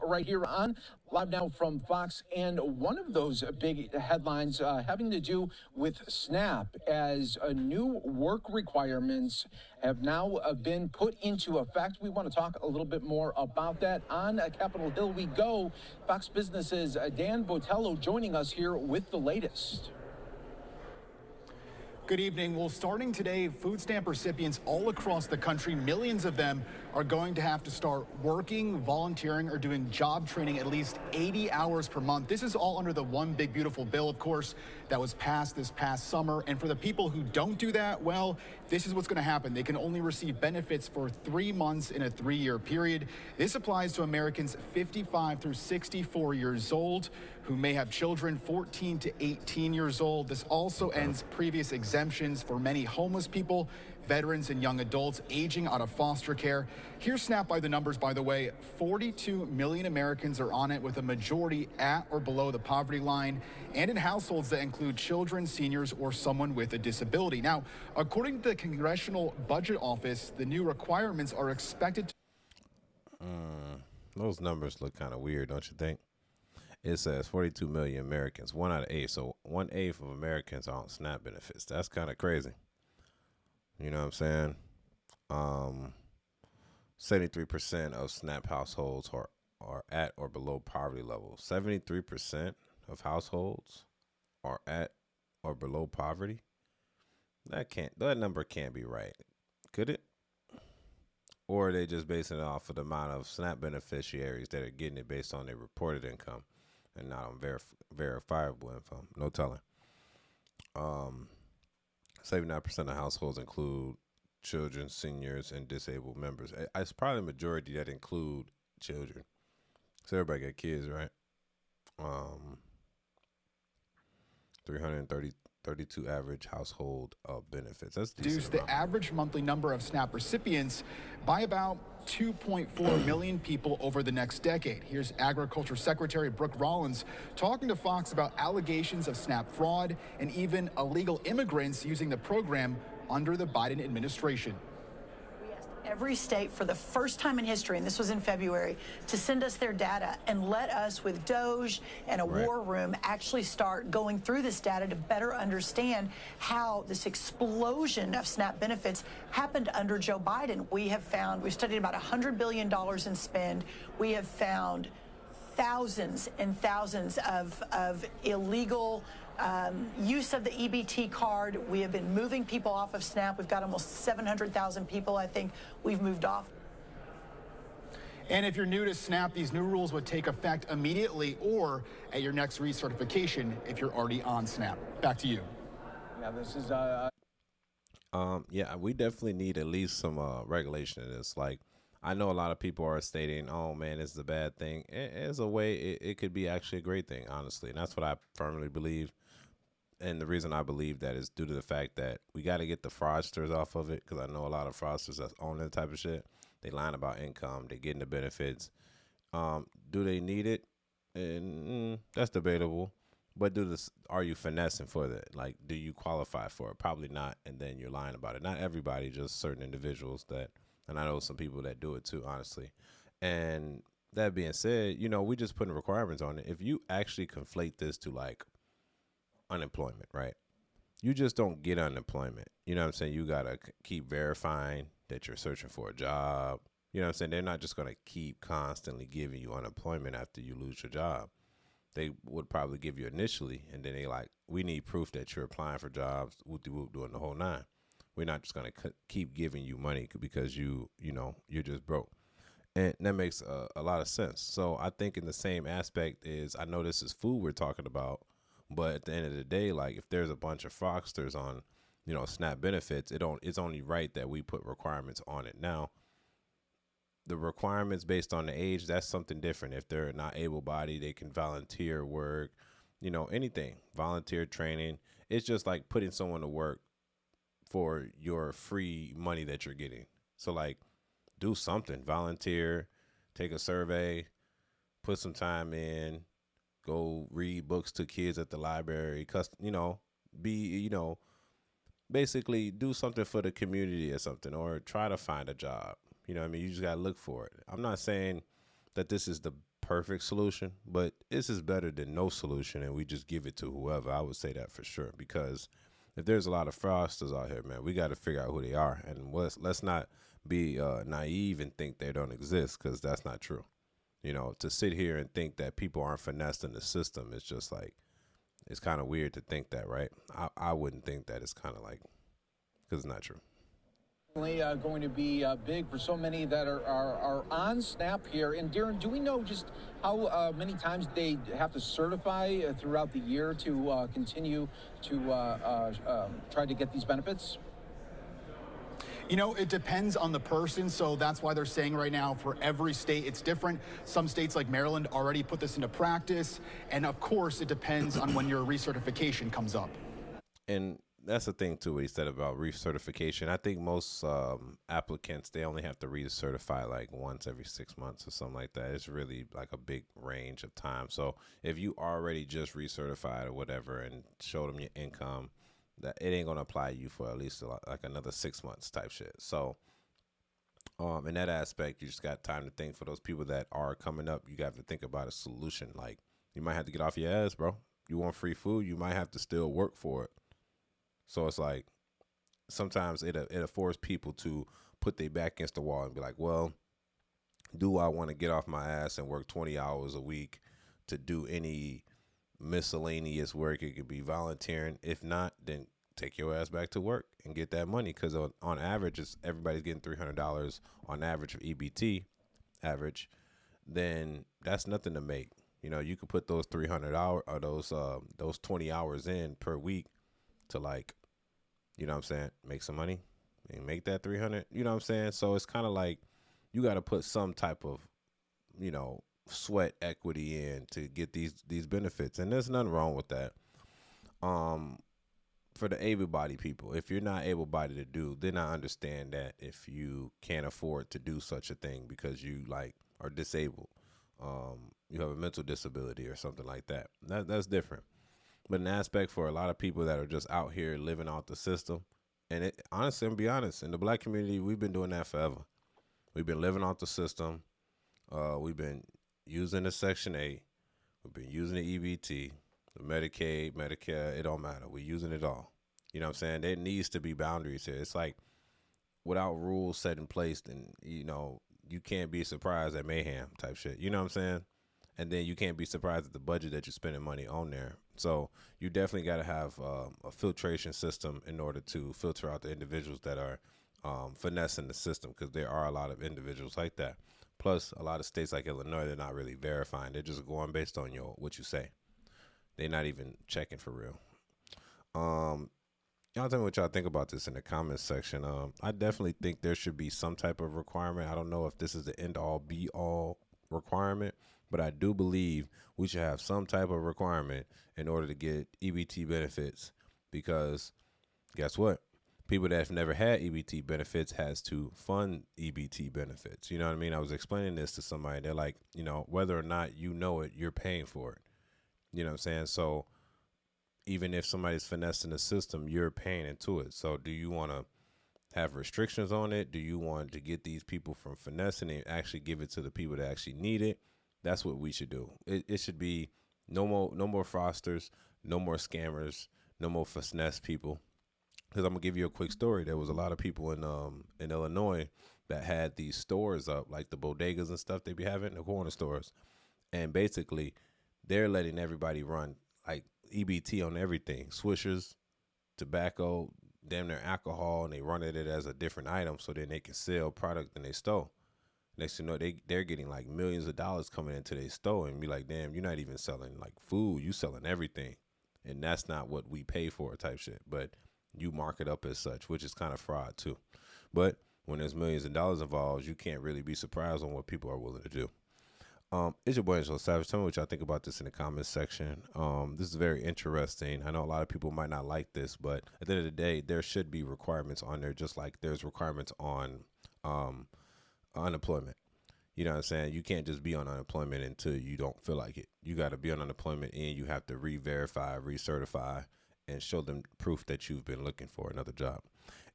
Right here on live now from Fox, and one of those big headlines having to do with SNAP, as new work requirements have now been put into effect. We want to talk a little bit more about that. On Capitol Hill we go. Fox Business's Dan Botello joining us here with the latest. Good evening. Well, starting today, food stamp recipients all across the country, millions of them, are going to have to start working, volunteering, or doing job training at least 80 hours per month. This is all under the One Big Beautiful Bill, of course, that was passed this past summer. And for the people who don't do that, well, this is what's going to happen. They can only receive benefits for 3 months in a 3-year period. This applies to Americans 55 through 64 years old who may have children 14 to 18 years old. This also ends previous exemptions for many homeless people, veterans, and young adults aging out of foster care. Here's SNAP by the numbers, by the way. 42 million Americans are on it, with a majority at or below the poverty line, and in households that include children, seniors, or someone with a disability. Now, according to the Congressional Budget Office, the new requirements are expected to... Those numbers look kind of weird, don't you think? It says 42 million Americans, 1 out of 8. So 1/8 of Americans are on SNAP benefits. That's kind of crazy. You know what I'm saying? 73% of SNAP households are at or below poverty level. 73% of households are at or below poverty. That number can't be right. Could it? Or are they just basing it off of the amount of SNAP beneficiaries that are getting it based on their reported income and not on verifiable income? No telling. 79% of households include children, seniors, and disabled members. It's probably a majority that include children. So everybody got kids, right? 332 average household benefits. That's decent. Reduce the average monthly number of SNAP recipients by about 2.4 million people over the next decade. Here's Agriculture Secretary Brooke Rollins talking to Fox about allegations of SNAP fraud and even illegal immigrants using the program under the Biden administration. Every state, for the first time in history, and this was in February, to send us their data and let us, with DOGE and a war room, actually start going through this data to better understand how this explosion of SNAP benefits happened under Joe Biden. We've studied about $100 billion in spend. We have found thousands and thousands of illegal use of the EBT card. We have been moving people off of SNAP. We've got almost 700,000 people, I think, we've moved off. And if you're new to SNAP, these new rules would take effect immediately or at your next recertification if you're already on SNAP. Back to you. Yeah, this is yeah, we definitely need at least some regulation of this. Like, I know a lot of people are stating, oh man, this is a bad thing. As a way, it could be actually a great thing, honestly. And that's what I firmly believe. And the reason I believe that is due to the fact that we got to get the fraudsters off of it, because I know a lot of fraudsters that's on that type of shit. They lying about income. They getting the benefits. Do they need it? And that's debatable. But are you finessing for that? Like, do you qualify for it? Probably not. And then you're lying about it. Not everybody, just certain individuals that, and I know some people that do it too, honestly. And that being said, you know, we just putting requirements on it. If you actually conflate this to like unemployment, right? You just don't get unemployment. You know what I'm saying? You got to keep verifying that you're searching for a job. You know what I'm saying? They're not just going to keep constantly giving you unemployment after you lose your job. They would probably give you initially, and then they like, we need proof that you're applying for jobs, whoop-de-whoop, doing the whole nine. We're not just going to keep giving you money because you know, you're just broke. And that makes a lot of sense. So I think in the same aspect is, I know this is food we're talking about, but at the end of the day, like if there's a bunch of fraudsters on, you know, SNAP benefits, it's only right that we put requirements on it. Now, the requirements based on the age, that's something different. If they're not able-bodied, they can volunteer work, you know, anything, volunteer training. It's just like putting someone to work for your free money that you're getting. So like, do something, volunteer, take a survey, put some time in, go read books to kids at the library, you know, basically do something for the community or something, or try to find a job. You know what I mean? You just got to look for it. I'm not saying that this is the perfect solution, but this is better than no solution, and we just give it to whoever. I would say that for sure, because if there's a lot of fraudsters out here, man, we got to figure out who they are, and let's not be naive and think they don't exist, because that's not true. You know, to sit here and think that people aren't finessed in the system, it's just like, it's kind of weird to think that, right? I wouldn't think that. It's kind of like, because it's not true. Going to be big for so many that are on SNAP here. And Darren, do we know just how many times they have to certify throughout the year to continue to try to get these benefits? You know, it depends on the person, so that's why they're saying right now for every state it's different. Some states like Maryland already put this into practice, and of course it depends on when your recertification comes up. And that's the thing too, what he said about recertification. I think most applicants, they only have to recertify like once every 6 months or something like that. It's really like a big range of time. So if you already just recertified or whatever and showed them your income, that it ain't gonna apply to you for at least like another 6 months type shit. So in that aspect, you just got time to think. For those people that are coming up, you got to think about a solution. Like, you might have to get off your ass, bro. You want free food, you might have to still work for it. So it's like, sometimes it'll force people to put their back against the wall and be like, well, do I want to get off my ass and work 20 hours a week to do any miscellaneous work? It could be volunteering. If not, then take your ass back to work and get that money, because on average, everybody's getting $300 on average of EBT average. Then that's nothing to make. You know, you could put those 300 hours or those 20 hours in per week to, like, you know what I'm saying, make some money and make that 300. You know what I'm saying? So it's kind of like you got to put some type of, you know, sweat equity in to get these benefits, and there's nothing wrong with that. For the able-bodied people, if you're not able-bodied to do, then I understand that if you can't afford to do such a thing because you like are disabled, you have a mental disability or something like that. That's different. But an aspect for a lot of people that are just out here living out the system, and honestly, I'm gonna be honest, in the black community, we've been doing that forever. We've been living out the system. We've been using the Section 8. We've been using the EBT, the Medicaid, Medicare. It don't matter. We're using it all. You know what I'm saying? There needs to be boundaries here. It's like, without rules set in place, then, you know, you can't be surprised at mayhem type shit. You know what I'm saying? And then you can't be surprised at the budget that you're spending money on there. So you definitely got to have a filtration system in order to filter out the individuals that are finessing the system, because there are a lot of individuals like that. Plus, a lot of states like Illinois, they're not really verifying. They're just going based on what you say. They're not even checking for real. Y'all tell me what y'all think about this in the comments section. I definitely think there should be some type of requirement. I don't know if this is the end-all, be-all requirement, but I do believe we should have some type of requirement in order to get EBT benefits, because guess what? People that have never had EBT benefits has to fund EBT benefits. You know what I mean? I was explaining this to somebody. They're like, you know, whether or not you know it, you're paying for it. You know what I'm saying? So even if somebody's finessing the system, you're paying into it. So do you want to have restrictions on it? Do you want to get these people from finessing and actually give it to the people that actually need it? That's what we should do. It should be no more fraudsters, no more scammers, no more finesse people. Because I'm gonna give you a quick story. There was a lot of people in Illinois that had these stores up, like the bodegas and stuff they be having, the corner stores, and basically they're letting everybody run like EBT on everything, swishers, tobacco, damn near alcohol, and they run it as a different item so then they can sell product in their store. Next thing you know, they're getting like millions of dollars coming into their store, and be like, damn, you're not even selling like food, you selling everything, and that's not what we pay for type shit. But you mark it up as such, which is kind of fraud too. But when there's millions of dollars involved, you can't really be surprised on what people are willing to do. It's your boy AngeloSavage. Tell me what y'all think about this in the comments section. This is very interesting. I know a lot of people might not like this, but at the end of the day, there should be requirements on there, just like there's requirements on unemployment. You know what I'm saying? You can't just be on unemployment until you don't feel like it. You got to be on unemployment, and you have to re-verify, recertify, and show them proof that you've been looking for another job.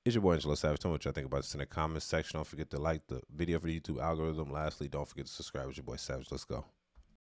It's your boy AngeloSavage. Tell me what y'all think about this in the comments section. Don't forget to like the video for the YouTube algorithm. Lastly, don't forget to subscribe. It's your boy Savage. Let's go.